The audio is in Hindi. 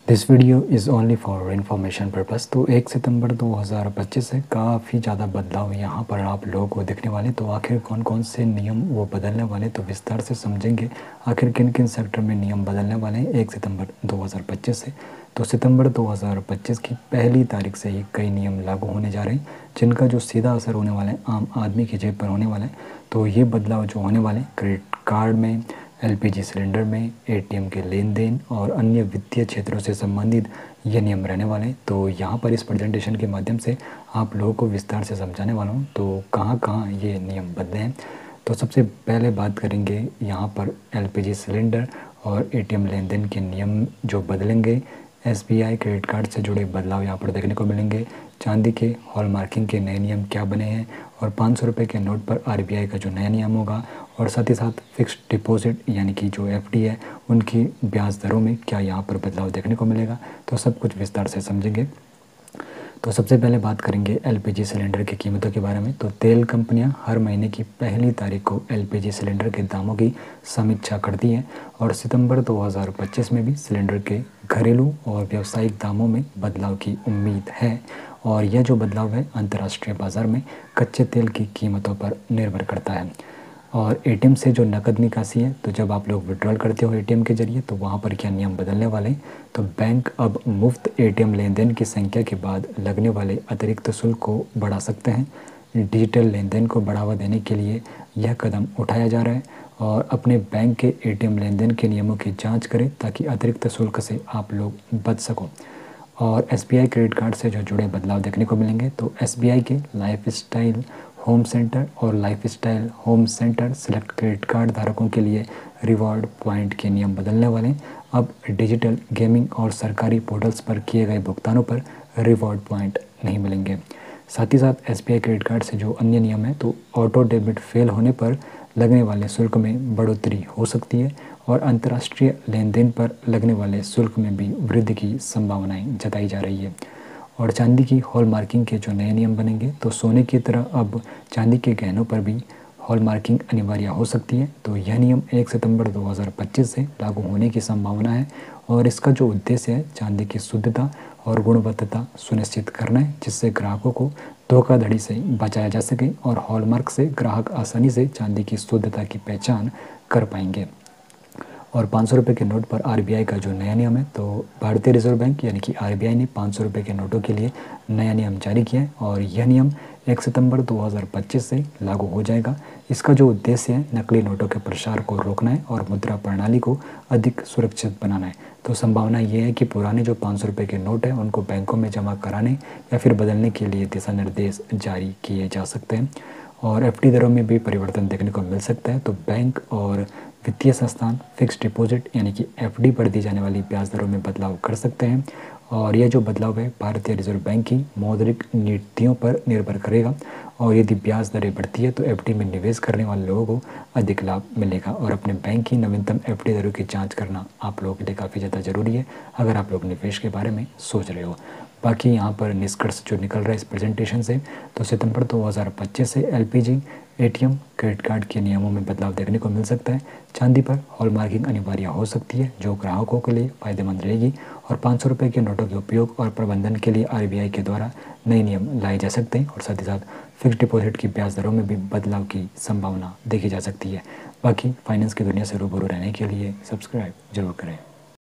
This video is only for information purpose. तो 1 सितंबर 2025 से काफ़ी ज़्यादा बदलाव यहाँ पर आप लोगों को दिखने वाले। तो आखिर कौन कौन से नियम वो बदलने वाले, तो विस्तार से समझेंगे आखिर किन किन सेक्टर में नियम बदलने वाले हैं 1 सितंबर 2025 से। तो सितंबर 2025 की पहली तारीख से ही कई नियम लागू होने जा रहे हैं, जिनका जो सीधा असर होने वाला है आम आदमी की जेब पर होने वाला है। तो ये बदलाव जो होने वाले क्रेडिट कार्ड में, एलपीजी सिलेंडर में, एटीएम के लेन देन और अन्य वित्तीय क्षेत्रों से संबंधित ये नियम रहने वाले हैं। तो यहाँ पर इस प्रेजेंटेशन के माध्यम से आप लोगों को विस्तार से समझाने वाला हूँ तो कहाँ कहाँ ये नियम बदले हैं। तो सबसे पहले बात करेंगे यहाँ पर एलपीजी सिलेंडर और एटीएम लेन देन के नियम जो बदलेंगे। एसबीआई क्रेडिट कार्ड से जुड़े बदलाव यहाँ पर देखने को मिलेंगे। चांदी के हॉलमार्किंग के नए नियम क्या बने हैं और 500 रुपये के नोट पर आरबीआई का जो नया नियम होगा, और साथ ही साथ फिक्स्ड डिपॉजिट यानी कि जो एफडी है उनकी ब्याज दरों में क्या यहाँ पर बदलाव देखने को मिलेगा। तो सब कुछ विस्तार से समझेंगे। तो सबसे पहले बात करेंगे एलपीजी सिलेंडर की कीमतों के बारे में। तो तेल कंपनियां हर महीने की पहली तारीख को एलपीजी सिलेंडर के दामों की समीक्षा करती हैं और सितंबर 2025 में भी सिलेंडर के घरेलू और व्यावसायिक दामों में बदलाव की उम्मीद है। और यह जो बदलाव है अंतर्राष्ट्रीय बाज़ार में कच्चे तेल की कीमतों पर निर्भर करता है। और एटीएम से जो नकद निकासी है, तो जब आप लोग विड्रॉल करते हो एटीएम के जरिए, तो वहाँ पर क्या नियम बदलने वाले हैं। तो बैंक अब मुफ्त एटीएम लेन देन की संख्या के बाद लगने वाले अतिरिक्त शुल्क को बढ़ा सकते हैं। डिजिटल लेन देन को बढ़ावा देने के लिए यह कदम उठाया जा रहा है। और अपने बैंक के एटीएम लेन देन के नियमों की जाँच करें ताकि अतिरिक्त शुल्क से आप लोग बच सको। और एसबीआई क्रेडिट कार्ड से जो जुड़े बदलाव देखने को मिलेंगे। तो एसबीआई के लाइफ स्टाइल होम सेंटर और life style home centre select credit card धारकों के लिए रिवॉर्ड पॉइंट के नियम बदलने वाले हैं। अब डिजिटल गेमिंग और सरकारी पोर्टल्स पर किए गए भुगतानों पर रिवॉर्ड पॉइंट नहीं मिलेंगे। साथ ही साथ एसबीआई क्रेडिट कार्ड से जो अन्य नियम है, तो ऑटो डेबिट फेल होने पर लगने वाले शुल्क में बढ़ोतरी हो सकती है और अंतर्राष्ट्रीय लेन देन पर लगने वाले शुल्क में भी वृद्धि की संभावनाएं जताई जा रही है। और चांदी की हॉलमार्किंग के जो नए नियम बनेंगे, तो सोने की तरह अब चांदी के गहनों पर भी हॉलमार्किंग अनिवार्य हो सकती है। तो यह नियम 1 सितंबर 2025 से लागू होने की संभावना है और इसका जो उद्देश्य है चांदी की शुद्धता और गुणवत्ता सुनिश्चित करना है, जिससे ग्राहकों को धोखाधड़ी से बचाया जा सके और हॉलमार्क से ग्राहक आसानी से चांदी की शुद्धता की पहचान कर पाएंगे। और 500 रुपये के नोट पर आरबीआई का जो नया नियम है, तो भारतीय रिजर्व बैंक यानी कि आरबीआई ने 500 रुपये के नोटों के लिए नया नियम जारी किया है और यह नियम 1 सितंबर 2025 से लागू हो जाएगा। इसका जो उद्देश्य है नकली नोटों के प्रसार को रोकना है और मुद्रा प्रणाली को अधिक सुरक्षित बनाना है। तो संभावना ये है कि पुराने जो 500 रुपये के नोट हैं उनको बैंकों में जमा कराने या फिर बदलने के लिए दिशा निर्देश जारी किए जा सकते हैं। और एफडी दरों में भी परिवर्तन देखने को मिल सकता है। तो बैंक और वित्तीय संस्थान फिक्स्ड डिपॉजिट यानी कि एफडी पर दी जाने वाली ब्याज दरों में बदलाव कर सकते हैं। और यह जो बदलाव है भारतीय रिजर्व बैंक की मौद्रिक नीतियों पर निर्भर करेगा और यदि ब्याज दरें बढ़ती है तो एफडी में निवेश करने वाले लोगों को अधिक लाभ मिलेगा। और अपने बैंक की नवीनतम एफडी दरों की जांच करना आप लोगों के लिए काफ़ी ज़्यादा ज़रूरी है अगर आप लोग निवेश के बारे में सोच रहे हो। बाकी यहाँ पर निष्कर्ष जो निकल रहा है इस प्रेजेंटेशन से, तो सितंबर 2025 से एलपीजी एटीएम क्रेडिट कार्ड के नियमों में बदलाव देखने को मिल सकता है। चांदी पर हॉलमार्किंग अनिवार्य हो सकती है जो ग्राहकों के लिए फ़ायदेमंद रहेगी। और 500 रुपये के नोटों के उपयोग और प्रबंधन के लिए आरबीआई के द्वारा नए नियम लाए जा सकते हैं और साथ ही साथ फिक्स्ड डिपॉजिट की ब्याज दरों में भी बदलाव की संभावना देखी जा सकती है। बाकी फाइनेंस की दुनिया से रूबरू रहने के लिए सब्सक्राइब जरूर करें।